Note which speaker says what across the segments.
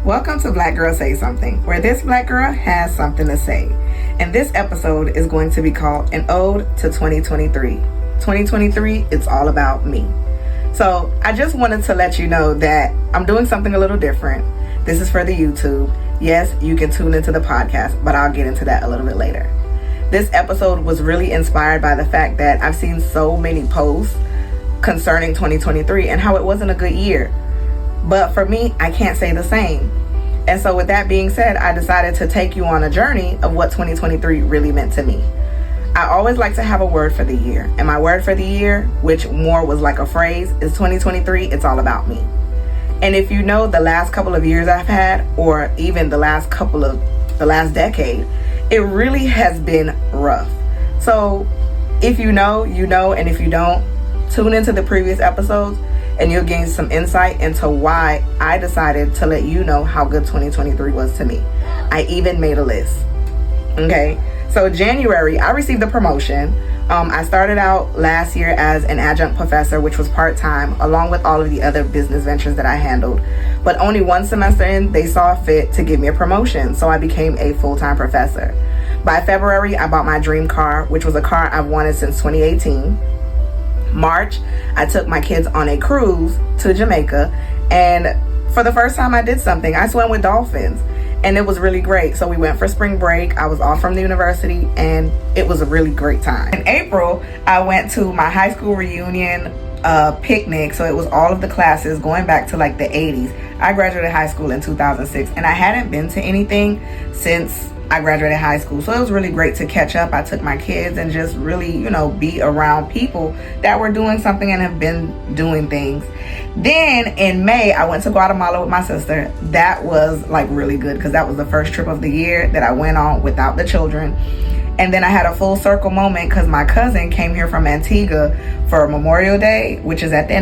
Speaker 1: Welcome to Black Girl Say Something, where this Black girl has something to say. And this episode is going to be called An Ode to 2023. 2023, it's all about me. So I just wanted to let you know that I'm doing something a little different. This is for the YouTube. Yes, you can tune into the podcast, but I'll get into that a little bit later. This episode was really inspired by the fact that I've seen so many posts concerning 2023 and how it wasn't a good year. But for me, I can't say the same. And so with that being said, I decided to take you on a journey of what 2023 really meant to me. I always like to have a word for the year. And my word for the year, which more was like a phrase, is 2023, it's all about me. And if you know the last couple of years I've had, or even the last decade, it really has been rough. So if you know, you know, and if you don't, tune into the previous episodes and you'll gain some insight into why I decided to let you know how good 2023 was to me. I even made a list. Okay, so January, I received a promotion. I started out last year as an adjunct professor, which was part-time, along with all of the other business ventures that I handled. But only one semester in, they saw fit to give me a promotion, so I became a full-time professor. By February, I bought my dream car, which was a car I've wanted since 2018. March, I took my kids on a cruise to Jamaica, and for the first time I did something. I swam with dolphins, and it was really great. So we went for spring break. I was off from the university, and it was a really great time. In April, I went to my high school reunion picnic. So it was all of the classes going back to like the 80s. I graduated high school in 2006, and I hadn't been to anything since I graduated high school. So it was really great to catch up. I took my kids and just really, be around people that were doing something and have been doing things. Then in May, I went to Guatemala with my sister. That was like really good because that was the first trip of the year that I went on without the children. And then I had a full circle moment because my cousin came here from Antigua for Memorial Day, which is at the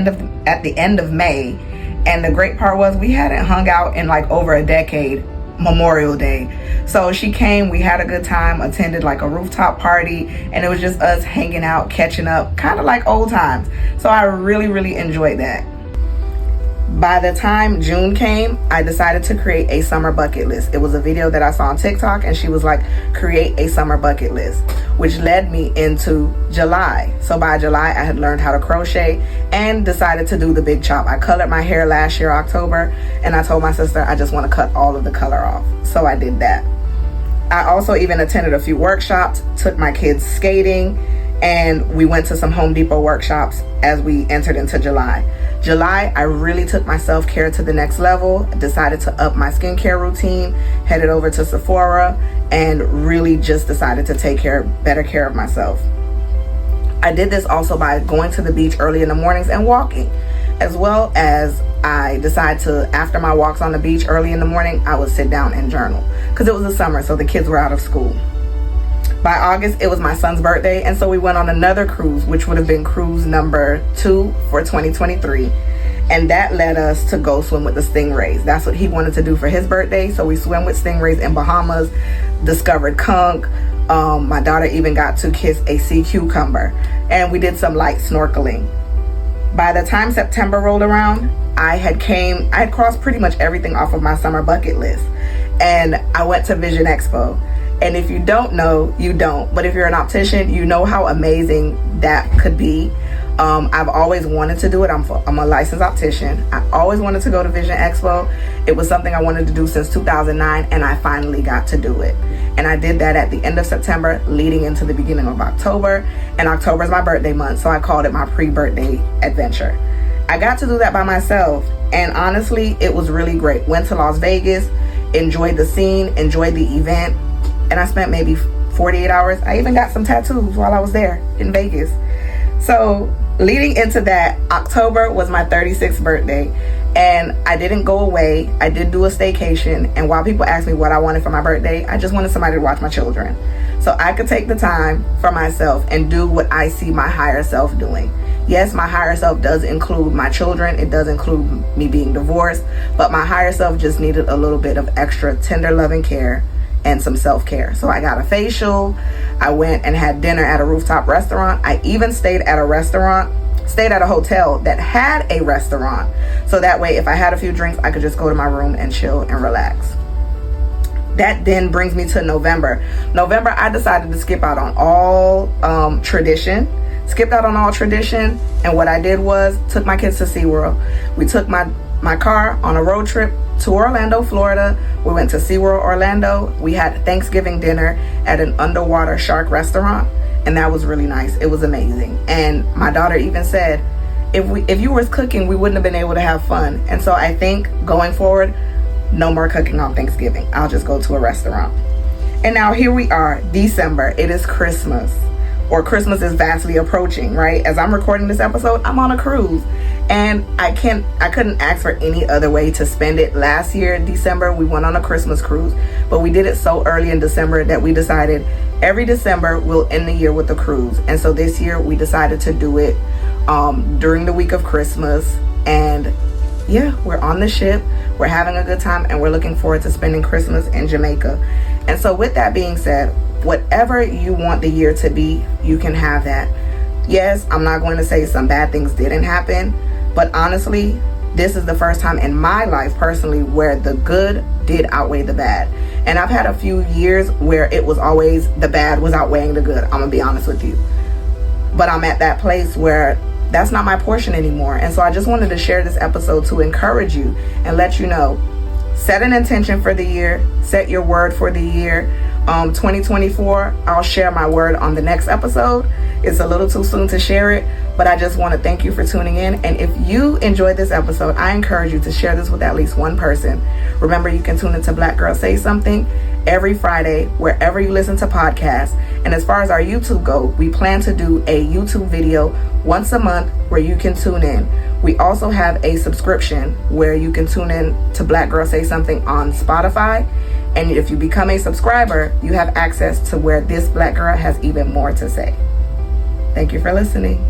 Speaker 1: end of May. And the great part was we hadn't hung out in like over a decade. Memorial Day. So she came, we had a good time, attended like a rooftop party, and it was just us hanging out, catching up, kind of like old times. So I really enjoyed that. By the time June came, I decided to create a summer bucket list. It was a video that I saw on TikTok, and she was like, create a summer bucket list, which led me into July. So by July, I had learned how to crochet and decided to do the big chop. I colored my hair last year, October, and I told my sister I just want to cut all of the color off. So I did that. I also even attended a few workshops, took my kids skating, and we went to some Home Depot workshops as we entered into July. July, I really took my self-care to the next level, decided to up my skincare routine, headed over to Sephora, and really just decided to take better care of myself. I did this also by going to the beach early in the mornings and walking, as well as I decided to, after my walks on the beach early in the morning, I would sit down and journal because it was the summer, so the kids were out of school. By August, it was my son's birthday, and so we went on another cruise, which would have been cruise number 2 for 2023. And that led us to go swim with the stingrays. That's what he wanted to do for his birthday. So we swam with stingrays in Bahamas, discovered conch. My daughter even got to kiss a sea cucumber, and we did some light snorkeling. By the time September rolled around, I had crossed pretty much everything off of my summer bucket list, and I went to Vision Expo. And if you don't know, you don't. But if you're an optician, you know how amazing that could be. I've always wanted to do it. I'm a licensed optician. I always wanted to go to Vision Expo. It was something I wanted to do since 2009, and I finally got to do it. And I did that at the end of September, leading into the beginning of October. And October is my birthday month, so I called it my pre-birthday adventure. I got to do that by myself, and honestly, it was really great. Went to Las Vegas, enjoyed the scene, enjoyed the event, and I spent maybe 48 hours. I even got some tattoos while I was there in Vegas. So leading into that, October was my 36th birthday, and I didn't go away. I did do a staycation, and while people asked me what I wanted for my birthday, I just wanted somebody to watch my children so I could take the time for myself and do what I see my higher self doing. Yes, my higher self does include my children. It does include me being divorced, but my higher self just needed a little bit of extra tender loving care and some self-care. So I got a facial. I went and had dinner at a rooftop restaurant. I even stayed at a restaurant stayed at a hotel that had a restaurant. So that way, if I had a few drinks, I could just go to my room and chill and relax. That then brings me to November. November, I decided to skip out on all tradition. Skipped out on all tradition. And what I did was took my kids to SeaWorld. We took my car on a road trip to Orlando, Florida. We went to SeaWorld Orlando. We had Thanksgiving dinner at an underwater shark restaurant. And that was really nice. It was amazing. And my daughter even said, if you were cooking, we wouldn't have been able to have fun. And so I think going forward, no more cooking on Thanksgiving. I'll just go to a restaurant. And now here we are, December. It is Christmas, or Christmas is vastly approaching, right? As I'm recording this episode, I'm on a cruise, and I couldn't ask for any other way to spend it. Last year in December, we went on a Christmas cruise, but we did it so early in December that we decided every December we'll end the year with a cruise. And so this year we decided to do it during the week of Christmas. And yeah, we're on the ship, we're having a good time, and we're looking forward to spending Christmas in Jamaica. And so with that being said, whatever you want the year to be, you can have that. Yes, I'm not going to say some bad things didn't happen, but honestly, this is the first time in my life personally where the good did outweigh the bad. And I've had a few years where it was always the bad was outweighing the good, I'm gonna be honest with you. But I'm at that place where that's not my portion anymore. And so I just wanted to share this episode to encourage you and let you know, set an intention for the year, set your word for the year. 2024, I'll share my word on the next episode. It's a little too soon to share it, but I just want to thank you for tuning in. And if you enjoyed this episode, I encourage you to share this with at least one person. Remember, you can tune into Black Girl Say Something every Friday, wherever you listen to podcasts. And as far as our YouTube go, we plan to do a YouTube video once a month where you can tune in. We also have a subscription where you can tune in to Black Girl Say Something on Spotify. And if you become a subscriber, you have access to where this Black girl has even more to say. Thank you for listening.